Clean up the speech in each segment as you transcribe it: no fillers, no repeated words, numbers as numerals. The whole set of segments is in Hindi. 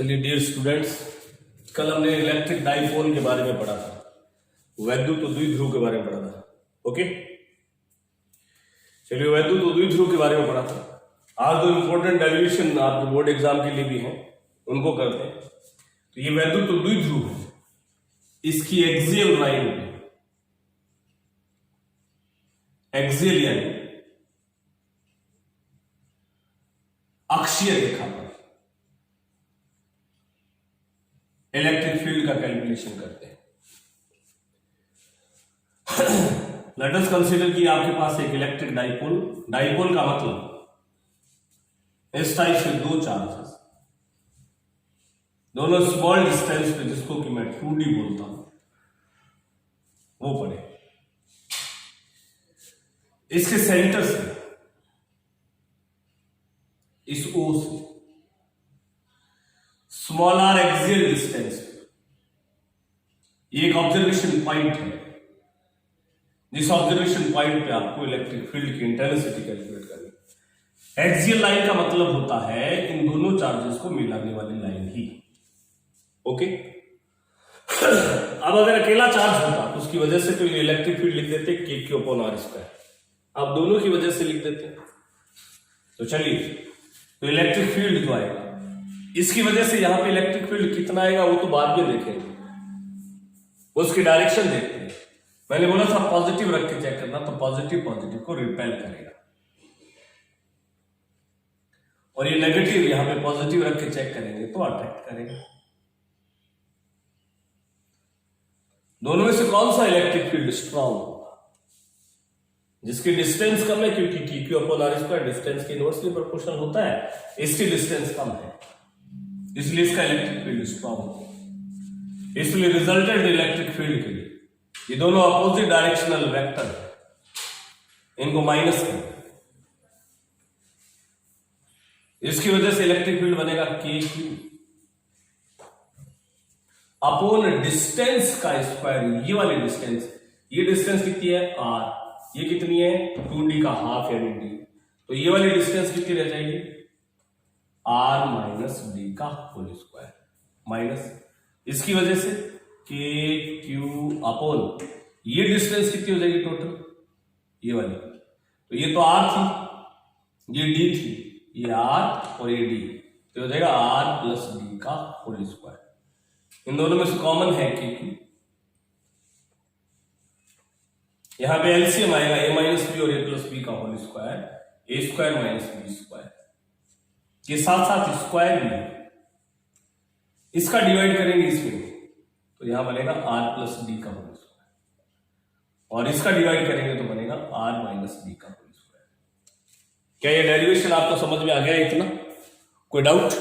चलिए डियर स्टूडेंट्स, कल हमने इलेक्ट्रिक डाइपोल के बारे में पढ़ा था, वैद्युत द्विध्रुव के बारे में पढ़ा था। ओके, चलिए वैद्युत द्विध्रुव के बारे में पढ़ा था। आज दो इंपॉर्टेंट डेरिवेशन आपके बोर्ड एग्जाम के लिए भी हैं, उनको करते हैं। तो ये वैद्युत द्विध्रुव है, इसकी एक्सियल लाइन पे, एक्सियल यानी अक्षीय रेखा पर इलेक्ट्रिक फील्ड का कैलकुलेशन करते हैं। लेट अस कंसीडर कि आपके पास एक इलेक्ट्रिक डाइपोल, डाइपोल का मतलब इस टाइप से दो चार्जेस, दोनों स्मॉल डिस्टेंस पे, जिसको कि मैं 2D बोलता हूं, वो पड़े। इसके सेंटर से, इस O से स्मॉल आर एक्सियल डिस्टेंस, ये एक ऑब्जर्वेशन पॉइंट है, जिस ऑब्जर्वेशन पॉइंट पे आपको इलेक्ट्रिक फील्ड की इंटेंसिटी कैलकुलेट करनी। एक्सियल लाइन का मतलब होता है इन दोनों चार्जेस को मिलाने वाली लाइन ही। ओके, अब अगर अकेला चार्ज होता तो उसकी वजह से तो ये इलेक्ट्रिक फील्ड लिख देते KQ/R², अब दोनों की वजह से लिख देते। तो चलिए, तो इलेक्ट्रिक फील्ड जो आएगा, इसकी वजह से यहां पे इलेक्ट्रिक फील्ड कितना आएगा वो तो बाद में देखेंगे, उसकी डायरेक्शन देखते हैं। मैंने बोला था पॉजिटिव रख के चेक करना, तो पॉजिटिव पॉजिटिव को रिपेल करेगा, और ये नेगेटिव यहां पे पॉजिटिव रख के चेक करेंगे तो अट्रैक्ट करेगा। दोनों में से कौन सा इलेक्ट्रिक फील्ड स्ट्रॉन्ग होगा? जिसकी डिस्टेंस कम है, क्योंकि KQ/R² डिस्टेंस के इनवर्सली प्रोपोर्शनल होता है, इसकी डिस्टेंस कम है, इसलिए इसका इलेक्ट्रिक फील्ड स्ट्रॉन्ग होगा। इसलिए रिजल्टेंट इलेक्ट्रिक फील्ड के लिए ये दोनों अपोजिट डायरेक्शनल वेक्टर है, इनको माइनस करें, इसकी वजह से इलेक्ट्रिक फील्ड बनेगा KQ अपॉन डिस्टेंस का स्क्वायर। ये वाली डिस्टेंस, ये डिस्टेंस कितनी है R, ये कितनी है 2D का हाफ यानी D, तो ये वाली डिस्टेंस कितनी रह जाएगी R - D का होल स्क्वायर, माइनस इसकी वजह से KQ अपॉन ये डिस्टेंस कितनी हो जाएगी टोटल, ये वाली, तो ये तो R थी, ये D थी, ये R और ये D, तो हो जाएगा R + D का होल स्क्वायर। इन दोनों में से कॉमन है KQ, यहां पे एलसीएम आएगा A - B और A + B का होल स्क्वायर, A² - B², के साथ साथ स्क्वायर भी है, इसका डिवाइड करेंगे इसमें, तो यहां बनेगा R + D का होल स्क्वायर, और इसका डिवाइड करेंगे तो बनेगा R - D का होल स्क्वायर। क्या ये डेरिवेशन आपको समझ में आ गया इतना? कोई डाउट?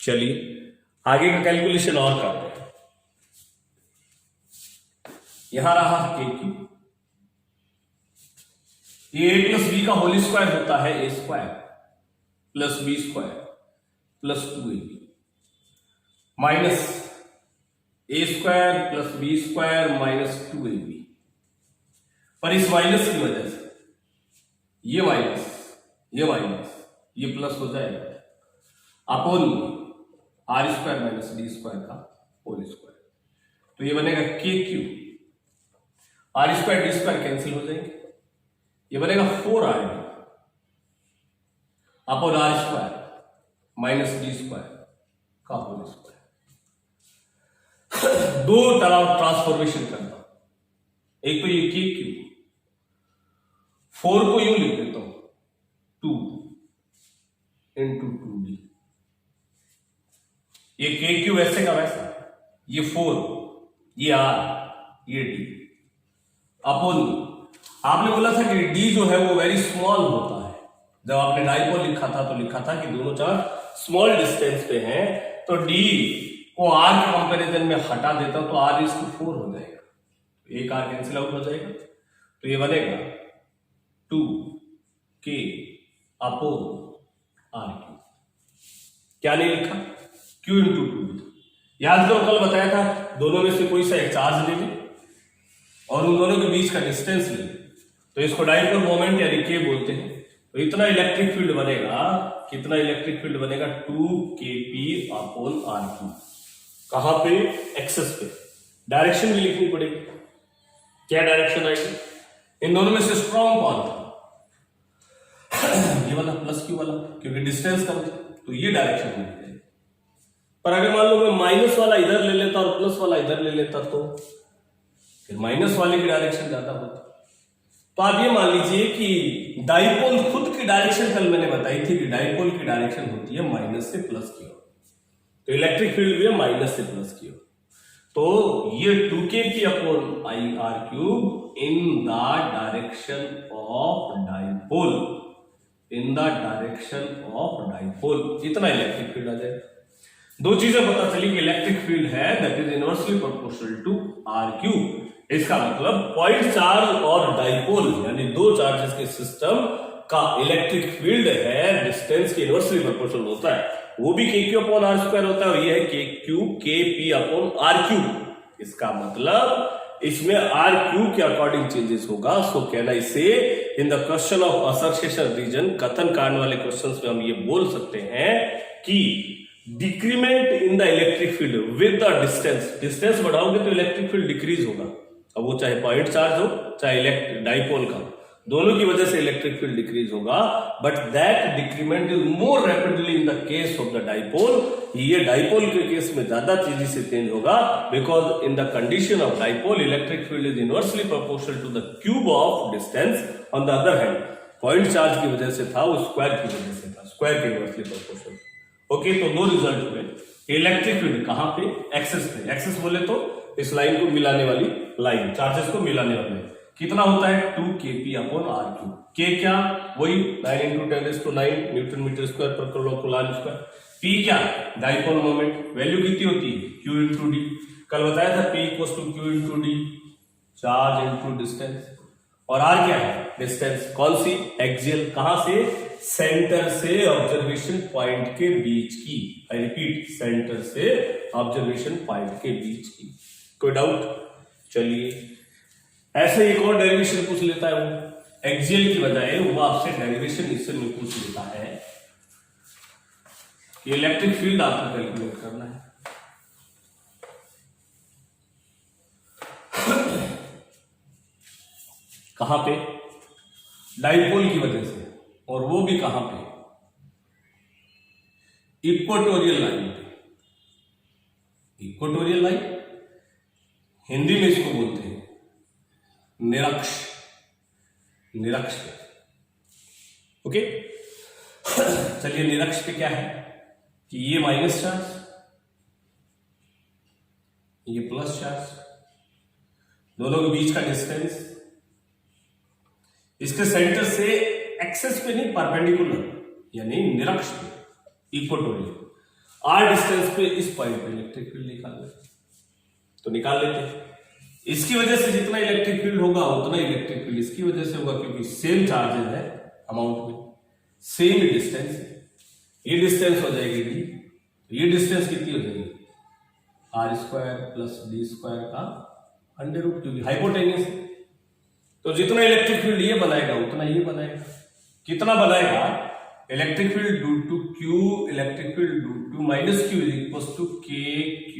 चलिए आगे का कैलकुलेशन और करते हैं। यहां रहा KQ, ये A + B का होल स्क्वायर होता है A² + B² + 2AB minus A² + B² - 2AB, पर इस माइनस की वजह से ये माइनस, ये प्लस हो जाएगा अपॉन R² - D² का होल स्क्वायर, तो ये बनेगा KQ, R² D² कैंसिल हो जाएंगे, ये बनेगा 4R अपॉन R² - D² का होल स्क्वायर। दो तरह ट्रांसफॉर्मेशन करना, एक तो ये KQ, 4 को यूं लिख देता हूं 2 × 2D, ये KQ वैसे का वैसा, ये 4, ये R, ये D अपॉन, आपने बोला था कि D जो है वो वेरी स्मॉल होता है। जब आपने डाइपोल लिखा था तो लिखा था कि दोनों चार्ज स्मॉल डिस्टेंस पे हैं, तो D को R के कंपैरिजन में हटा देता तो R⁴ हो जाएगा, एक R कैंसिल आउट हो जाएगा, तो ये बनेगा 2K अपॉन R3। क्या नहीं लिखा? Q × 2D। याद करो कल बताया था, दोनों में से कोई सा एक चार्ज ले ले और उन दोनों के बीच का डिस्टेंस ले, तो इसको डाइपोल मोमेंट यानी K बोलते हैं। तो इतना इलेक्ट्रिक फील्ड बनेगा कितना इलेक्ट्रिक फील्ड बनेगा 2kp/r3। कहां पे? एक्सेस पे। डायरेक्शन भी लिखनी पड़ेगी, क्या डायरेक्शन आएगी? इन दोनों में से स्ट्रॉन्ग कौन था? ये वाला प्लस क्यू वाला, क्योंकि डिस्टेंस कम था तो ये डायरेक्शन में जाएगी। पर अगर मान लो मैं माइनस वाला इधर ले लेता और प्लस वाला इधर ले लेता तो फिर माइनस वाले की डायरेक्शन ज्यादा होती। तो आप ये मान लीजिए कि डाइपोल खुद की डायरेक्शन कल मैंने बताई थी कि डाइपोल की डायरेक्शन होती है माइनस से प्लस की ओर, तो इलेक्ट्रिक फील्ड भी है माइनस से प्लस की ओर। तो ये 2kp/r³ in the direction of dipole, in the direction of dipole, इतना इलेक्ट्रिक फील्ड आ जाएगा। दो चीजें पता चली कि इलेक्ट्रिक फील्ड है that is inversely proportional to r³। इसका मतलब पॉइंट चार्ज और डाइपोल यानी दो चार्जेस के सिस्टम का इलेक्ट्रिक फील्ड है डिस्टेंस के इनवर्सली प्रोपोर्शनल होता है, वो भी kq/r² होता है और ये है kp/r³। इसका मतलब इसमें r³ के अकॉर्डिंग चेंजेस होगा। सो कहना इसे in the question of assertion reason, कथन कांड वाले क्वेश्चंस में हम ये बोल सकते हैं कि decrement in the electric field with the distance बढ़ाओगे तो इलेक्ट्रिक फील्ड डिक्रीज होगा। अब वो चाहे पॉइंट चार्ज हो चाहे डाइपोल का, दोनों की वजह से इलेक्ट्रिक फील्ड डिक्रीज होगा, but that decrement is more rapidly in the case of the dipole. ये डाइपोल के केस में ज्यादा तेजी से चेंज होगा because in the condition of dipole electric field is inversely proportional to the cube of distance. On the other hand point charge की वजह से था, वो स्क्वायर की वजह से था, स्क्वायर के इनवर्सली प्रोपोर्शनल। ओके, तो दो रिजल्ट हुए। इलेक्ट्रिक फील्ड कहां पे? एक्सेस पे। एक्सेस बोले तो इस लाइन को मिलाने वाली लाइन, चार्जेस को मिलाने वाले, कितना होता है 2kp/r³। के क्या? वही 9 × 10⁹ न्यूटन मीटर स्क्वायर पर कूलम्ब स्क्वायर। पी क्या? डाइपोल मोमेंट, वैल्यू कितनी होती है q × d। कल बताया था p = q × d, charge into distance. और r क्या है? डिस्टेंस। कौन सी? एक्सियल। कहां से? सेंटर से ऑब्जर्वेशन पॉइंट के बीच की। आई रिपीट, सेंटर से ऑब्जर्वेशन पॉइंट के बीच की। कोई डाउट? चलिए ऐसे एक और डेरिवेशन पूछ लेता है वो, एक्सियल की बजाय वो आपसे डेरिवेशन इससे में पूछ लेता है कि इलेक्ट्रिक फील्ड आपको कैलकुलेट करना है। कहां पे? डाइपोल की वजह से, और वो भी कहां पे? इक्वेटोरियल लाइन पे। इक्वेटोरियल लाइन हिंदी में इसको बोलते हैं निरक्ष, निरक्ष पे। ओके, चलिए निरक्ष पे क्या है कि ये माइनस चार्ज, ये प्लस चार्ज, दोनों के बीच का डिस्टेंस, इसके सेंटर से एक्सेस पे नहीं, परपेंडिकुलर यानी निरक्ष पे, इक्वेटोरियल r डिस्टेंस पे इस पॉइंट पे इलेक्ट्रिक फील्ड निकाल लेते, तो निकाल लेते हैं। इसकी वजह से जितना इलेक्ट्रिक फील्ड होगा उतना इलेक्ट्रिक फील्ड इसकी वजह से होगा, क्योंकि सेम चार्जेस है अमाउंट में, सेम डिस्टेंस है। ये डिस्टेंस हो जाएगी d, ये डिस्टेंस कितनी हो जाएगी r² + d² का √, क्योंकि हाइपोटेन्यूस है। तो जितना इलेक्ट्रिक फील्ड ये बनाएगा उतना ये बनाएगा। कितना बनाएगा? Electric field due to q, electric field due to -q = kq/,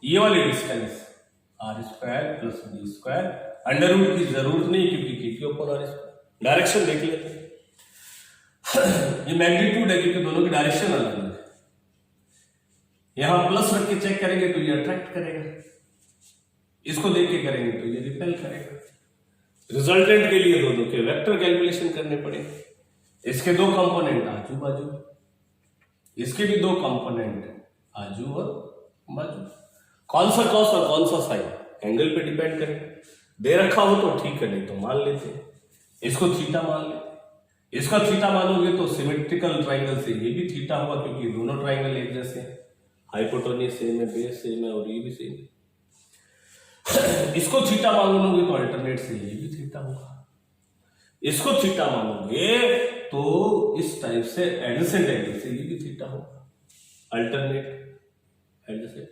ये वाली डिस्टेंस r² + d², √ की जरूरत नहीं क्योंकि kq/r²। डायरेक्शन देख लेते हैं। ये मैग्नीट्यूड है क्योंकि दोनों की डायरेक्शन अलग है। यहां प्लस रख के चेक करेंगे तो ये अट्रैक्ट करेगा, इसको देख के करेंगे तो ये रिपेल करेगा। रिजल्टेंट के लिए दोनों के वेक्टर कैलकुलेशन करने पड़ेंगे। इसके दो कंपोनेंट आजू बाजू, इसके भी दो कंपोनेंट आजू और बाजू। कौन सा कॉस और कौन सा साइन एंगल पे डिपेंड करेगा। दे रखा हो तो ठीक है, नहीं तो मान लेते हैं इसको थीटा मान लेते। इसका थीटा मानोगे तो सिमेट्रिकल ट्राइंगल से ये भी थीटा होगा क्योंकि दोनों ट्राइंगल एक जैसे हैं, हाइपोटेन्यूस सेम है, बेस सेम है और ये भी सेम है। इसको थीटा मानोगे तो अल्टरनेट से ये भी थीटा होगा। इसको थीटा मानोगे तो इस टाइप से एडजेसेंट एंगल से ये भी थीटा होगा, अल्टरनेट एडजेसेंट।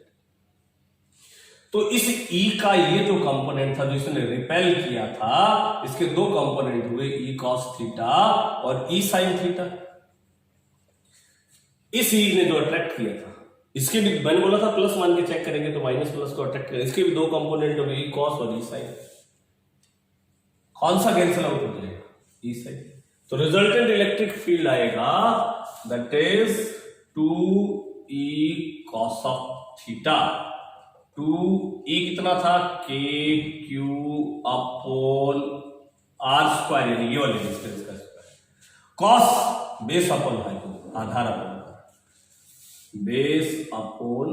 तो इस E का ये जो कंपोनेंट था जो इसने रिपेल किया था, इसके दो कंपोनेंट हुए E cos थीटा और E sin थीटा। इस ई ने जो अट्रैक्ट किया था, इसके भी मैंने बोला था प्लस मान के चेक करेंगे तो माइनस प्लस को अट्रैक्ट करेंगे, इसके भी दो कंपोनेंट होंगे, ई कॉस और ई साइन। कौन सा कैंसिल आउट हो जाएगा? E sine. तो रिजल्टेंट इलेक्ट्रिक फील्ड आएगा that is 2e cos of theta. 2e कितना था? k q upon r square, यानी ये वाले डिस्टेंस का square. cos base upon hypo, आधार अपॉन बेस अपॉन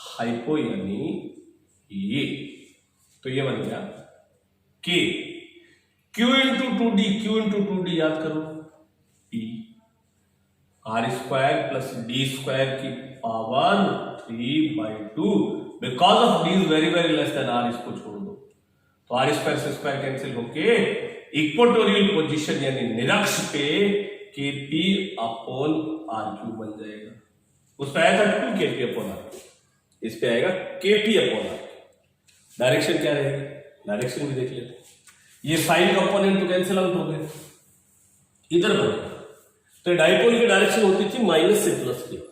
हाइपो, यानी ये। तो ये बन गया k q into 2d, q into 2d याद करो, p r square plus d square की power 3/2। Because of d is very very less than r, इसको छोड़ दो तो r स्क्वायर से स्क्वायर कैंसिल होके इक्वेटोरियल पोजीशन यानी निरक्ष पे kp अपॉन r³ बन जाएगा। उस पे आया था 2kp अपॉन r, इस पे आएगा kp अपॉन r। डायरेक्शन क्या रहेगी? डायरेक्शन भी देख लेते हैं। ये साइन कंपोनेंट तो कैंसिल आउट हो गए, इधर बनेगा। तो डाइपोल की डायरेक्शन होती थी माइनस से प्लस की ओर,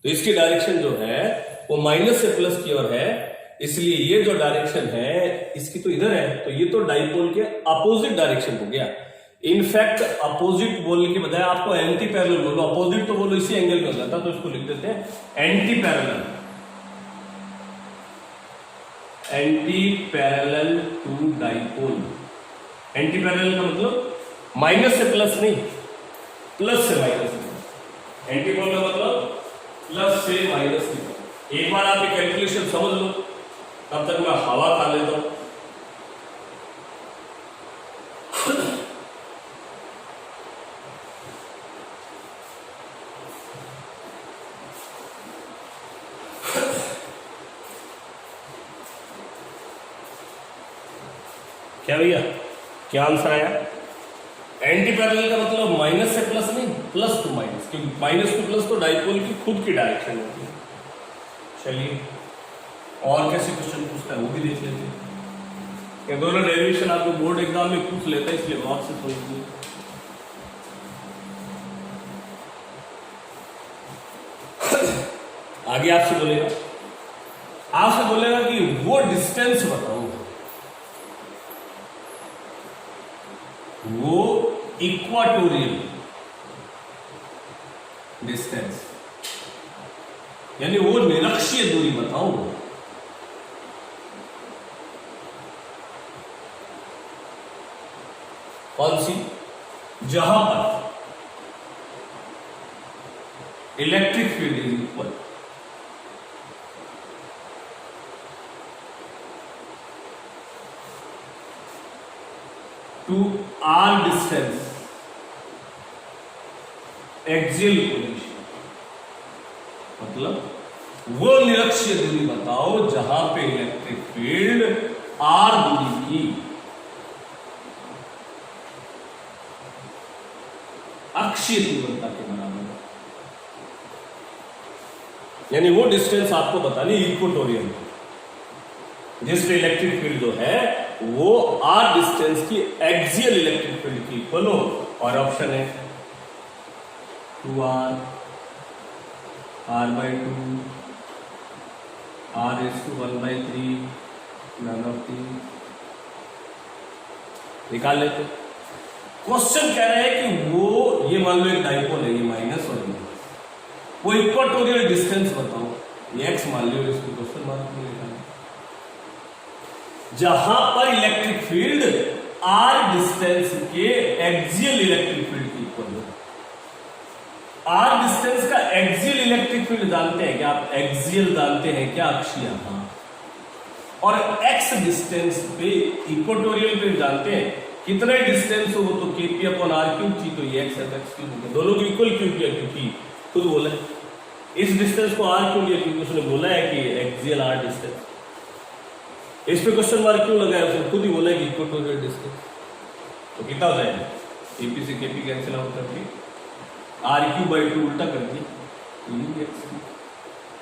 तो इसकी डायरेक्शन जो है वो माइनस से प्लस की ओर है, इसलिए ये जो डायरेक्शन है इसकी तो इधर है, तो ये तो डाइपोल के अपोजिट डायरेक्शन हो गया। इनफैक्ट अपोजिट बोलने के बजाय आपको एंटी पैरेलल बोलो, अपोजिट तो बोलो इसी एंगल में हो जाता, तो इसको लिख देते हैं anti parallel. Anti parallel to dipole. Anti parallel का मतलब माइनस से प्लस नहीं, प्लस से माइनस। एंटीपोल का मतलब प्लस से माइनस की। एक बार आप ये कैलकुलेशन समझ लो, तब तक मैं हवा खा लेता हूं। क्या भैया, क्या आंसर आया? एंटी पैरेलल का मतलब माइनस से प्लस नहीं, प्लस टू माइनस, क्योंकि माइनस टू प्लस तो डाइपोल की खुद की डायरेक्शन होती है। चलिए और कैसे क्वेश्चन पूछता है वो भी देख लेते हैं। ये दोनों डेरिवेशन आपको बोर्ड एग्जाम में पूछ लेता है, इसलिए बहुत से समझिए। आगे आपसे बोलेगा कि वो डिस्टेंस बताओ, वो इक्वाटोरियल डिस्टेंस यानी वो निरक्षीय दूरी बताओ। कौन सी? जहां पर electric field is equal to r distance axial position, मतलब वो निरक्षीय दूरी बताओ जहां पे इलेक्ट्रिक फील्ड r दूरी की अक्षीय तीव्रता के बराबर है। यानी वो डिस्टेंस आपको बतानी इक्वेटोरियल, जिस पे इलेक्ट्रिक फील्ड जो है वो r डिस्टेंस की एक्सियल इलेक्ट्रिक फील्ड की इक्वल हो। और ऑप्शन है 2r, r/2, r⁻⁴ none of these। निकाल लेते। क्वेश्चन कह रहे हैं कि वो ये मान लो एक डाइपोल है, ये माइनस और ये, वो इक्वेटोरियल डिस्टेंस बताओ, ये x मान लो, इसको क्वेश्चन मार्क में निकालना। जहां पर इलेक्ट्रिक फील्ड r डिस्टेंस के एक्सियल इलेक्ट्रिक फील्ड की इक्वल है। r डिस्टेंस का एक्सियल इलेक्ट्रिक फील्ड जानते हैं क्या आप? एक्सियल जानते हैं क्या? अक्षीय। हाँ। और x डिस्टेंस पे इक्वेटोरियल फील्ड जानते हैं कितने डिस्टेंस हो, तो kp अपॉन r³ थी, तो ये x f(x³) हो गया। दोनों को इक्वल क्यों किया? क्योंकि खुद बोला है इस डिस्टेंस को r क्यों लिया? क्योंकि उसने बोला है कि एक्सियल r डिस्टेंस। इस पे क्वेश्चन मार्क क्यों लगाया? उसने खुद ही बोला है कि इक्वेटोरियल डिस्टेंस। तो कितना हो जाएगा? kp से kp कैंसिल आउट कर दी, r³/2 उल्टा कर दी,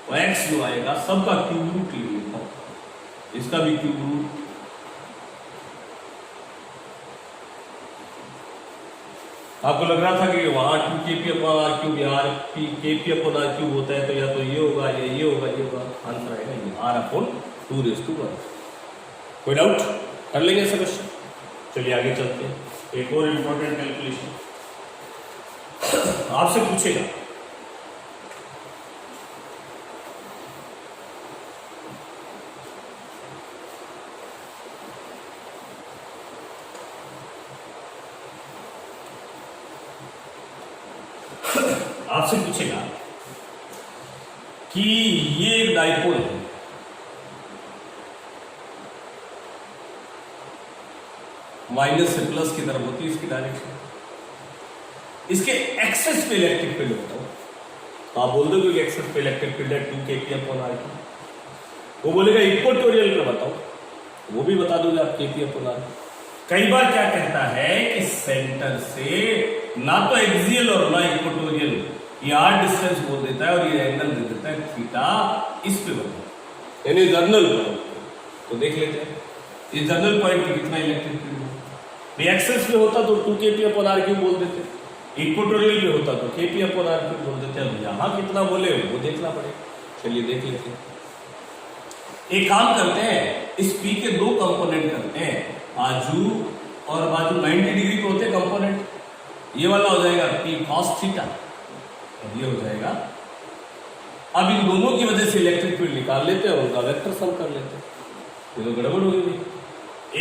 और x जो आएगा सबका क्यूब रूट ले लेता हूं, इसका भी क्यूब रूट। आपको लग रहा था कि वहां 2kp/r³ या kp/r³ होता है तो या तो ये होगा या ये होगा, ये होगा। आंसर आएगा ये r/2⁻²। कोई डाउट? कर लेंगे ऐसा क्वेश्चन। चलिए आगे चलते हैं। एक और इंपॉर्टेंट कैलकुलेशन आपसे पूछेगा। आपसे पूछेगा कि ये एक डाइपोल है, माइनस से प्लस की तरफ होती है इसकी डायरेक्शन, इसके एक्सेस पे इलेक्ट्रिक फील्ड होता है। तो आप बोल दोगे कि एक्सेस पे इलेक्ट्रिक फील्ड है 2kp/r³। वो बोलेगा इक्वेटोरियल पे बताओ, वो भी बता दोगे आप kp/r। कई बार क्या कहता है कि सेंटर से ना तो एक्सियल और ना इक्वेटोरियल, ये r डिस्टेंस बोल देता है और ये एंगल दे देता है थीटा, इस पे बताओ, यानी जर्नल पॉइंट। तो देख लेते हैं इस जर्नल पॉइंट पे कितना इलेक्ट्रिक फील्ड है। एक्सेस पे होता तो 2kp/r³ बोल देते, इक्वेटोरियल पे होता तो kp/r³ बोल देते। अब यहां कितना बोले वो देखना पड़ेगा। चलिए देख लेते हैं। एक काम करते हैं, इस P के दो कंपोनेंट करते हैं, आजू और बाजू 90 डिग्री पे होते कंपोनेंट। ये वाला हो जाएगा P cos थीटा और ये हो जाएगा। अब इन दोनों की वजह से इलेक्ट्रिक फील्ड निकाल लेते हैं, उनका वेक्टर सम कर लेते हैं। ये तो गड़बड़ हो गई।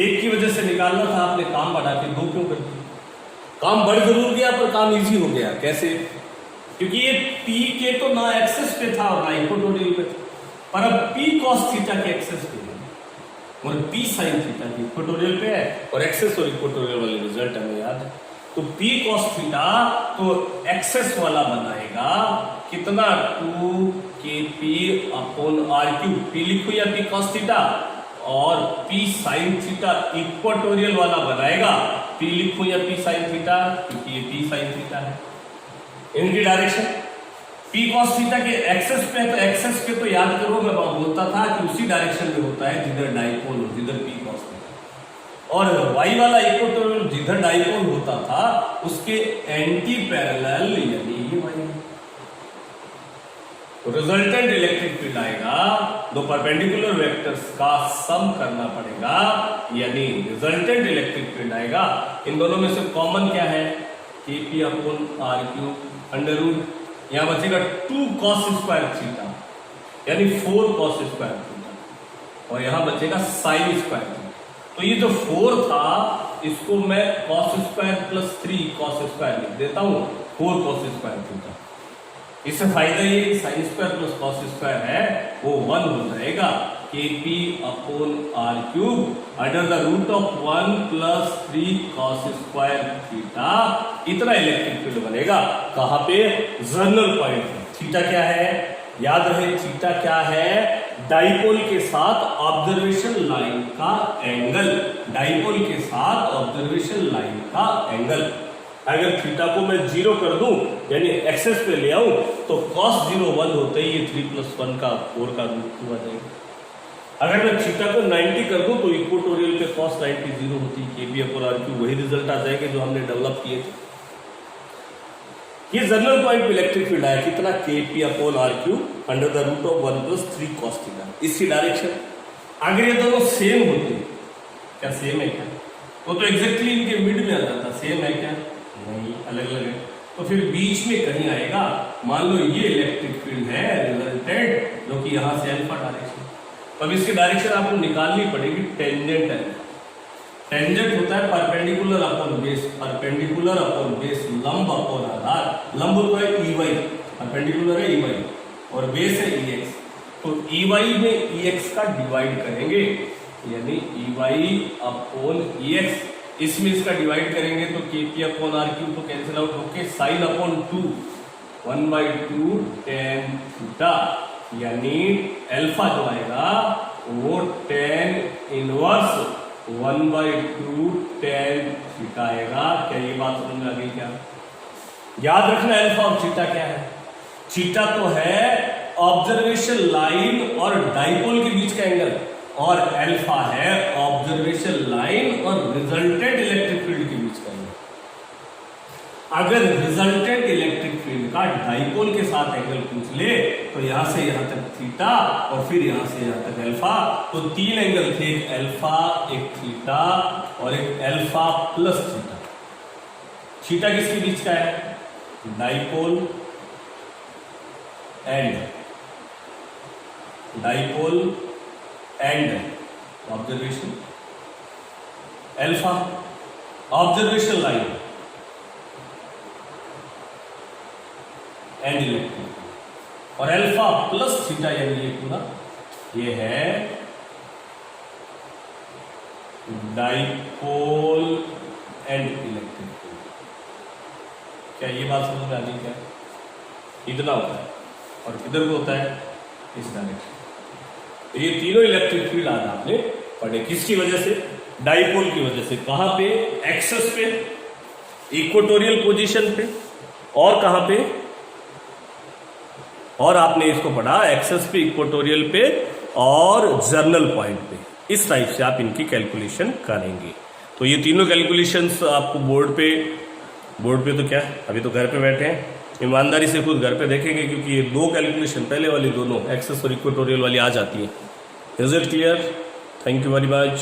एक की वजह से निकालना था, आपने काम बढ़ा के दो क्यों कर दिया? काम बढ़ जरूर गया पर काम इजी हो गया। कैसे? क्योंकि ये P के तो ना एक्सेस पे था और ना इक्वेटोरियल पे था, पर अब P cos थीटा के एक्सेस पे है और P sin थीटा की इक्वेटोरियल पे है, और एक्सेस और इक्वेटोरियल वाले रिजल्ट हमें याद है। तो P cos थीटा तो एक्सेस वाला बनाएगा कितना, 2kp/r³। P लिखो या P cos थीटा, और P sin थीटा इक्वेटोरियल वाला बनाएगा P लिखो या P sin थीटा, क्योंकि ये P sin थीटा है। इनकी डायरेक्शन P cos थीटा के एक्सेस पे है, तो एक्सेस पे तो याद करो मैं बोलता था कि उसी डायरेक्शन में होता है जिधर डाइपोल हो, जिधर P cos थीटा। और y वाला इक्वेटोरियल जिधर डाइपोल होता था उसके एंटी पैरेलल, यानी ये y। रिजल्टेंट इलेक्ट्रिक फील्ड आएगा, दो परपेंडिकुलर वेक्टर्स का सम करना पड़ेगा, यानी रिजल्टेंट इलेक्ट्रिक फील्ड आएगा। इन दोनों में से कॉमन क्या है? kp/r³, अंडर रूट, यहां बचेगा 2 cos² थीटा, यानी 4 cos² थीटा, और यहां बचेगा sin² थीटा। तो ये जो 4 था इसको मैं cos² + 3 cos² लिख देता हूं, 4 cos² थीटा। इससे फायदा ये sin² + cos² है वो 1 हो जाएगा, kp/r³ under the root of 1 + 3 cos² theta. इतना इलेक्ट्रिक फील्ड बनेगा। कहां पे? जर्नल पॉइंट पे। थीटा क्या है? याद रहे थीटा क्या है? डाइपोल के साथ ऑब्जर्वेशन लाइन का एंगल, डाइपोल के साथ ऑब्जर्वेशन लाइन का एंगल। अगर थीटा को मैं 0 कर दूं, यानी एक्सेस पे ले आऊं, तो cos 0 1 होते ही ये 3 + 1 का 4 का रूट 2 आ जाएगा। अगर मैं थीटा को 90 कर दूं तो इक्वेटोरियल पे cos 90 0 होती, kp/r³। वही रिजल्ट आ जाएंगे जो हमने डेवलप किए थे। ये जर्नल पॉइंट पे इलेक्ट्रिक फील्ड आया कितना, kp/r³ under the root of 1 + 3 cos theta. इसकी डायरेक्शन, अगर ये दोनों सेम होते, क्या सेम है क्या? वो तो एग्जैक्टली इनके मिड में आ जाता। सेम है क्या? नहीं, अलग अलग है। तो फिर बीच में कहीं आएगा। मान लो ये इलेक्ट्रिक फील्ड है रिजल्टेंट, जो कि यहां से अल्फा डायरेक्शन। तो अब इसकी डायरेक्शन आपको निकालनी पड़ेगी टेंजेंट है। टेंजेंट होता है perpendicular upon base, perpendicular upon base, लंब अपॉन आधार। लंब तो है EY, परपेंडिकुलर है EY, और बेस है EX। तो EY में EX का डिवाइड करेंगे, यानी EY/EX। इसमें इसका डिवाइड करेंगे तो kp/r³ तो कैंसिल आउट होके sin/2 1/2 tan थीटा, यानी अल्फा जो आएगा वो tan इनवर्स 1/2 tan थीटा आएगा। क्या ये बात समझ में आ गई? क्या याद रखना, अल्फा और थीटा क्या है? थीटा तो है ऑब्जर्वेशन लाइन और डाइपोल के बीच का एंगल, और अल्फा है ऑब्जर्वेशन लाइन और रिजल्टेंट इलेक्ट्रिक फील्ड के बीच का एंगल। अगर रिजल्टेंट इलेक्ट्रिक फील्ड का डाइपोल के साथ एंगल पूछ ले तो यहां से यहां तक थीटा और फिर यहां से यहां तक अल्फा, तो 3 एंगल थे, एक अल्फा, एक थीटा और एक अल्फा प्लस थीटा। थीटा किसके बीच का है? Dipole and observation, alpha observation line and electric, और अल्फा प्लस थीटा यानी ये पूरा ये है डाइपोल एंड इलेक्ट्रिक फील्ड। क्या ये बात समझ में आ गई? क्या इतना होता है और किधर को होता है? इस डायरेक्शन। ये तीनों इलेक्ट्रिक फील्ड आज आपने पढ़े, किसकी वजह से? डाइपोल की वजह से। कहां पे? एक्सेस पे, इक्वेटोरियल पोजीशन पे, और कहां पे? और आपने इसको पढ़ा एक्सेस पे, इक्वेटोरियल पे और जर्नल पॉइंट पे। इस टाइप से आप इनकी कैलकुलेशन करेंगे। तो ये तीनों कैलकुलेशंस आपको बोर्ड पे तो क्या, अभी तो घर पे बैठे हैं, ईमानदारी से खुद घर पे देखेंगे, क्योंकि ये 2 कैलकुलेशन पहले वाली दोनों एक्सेस और इक्वेटोरियल वाली आ जाती है। Is it clear? Thank you very much.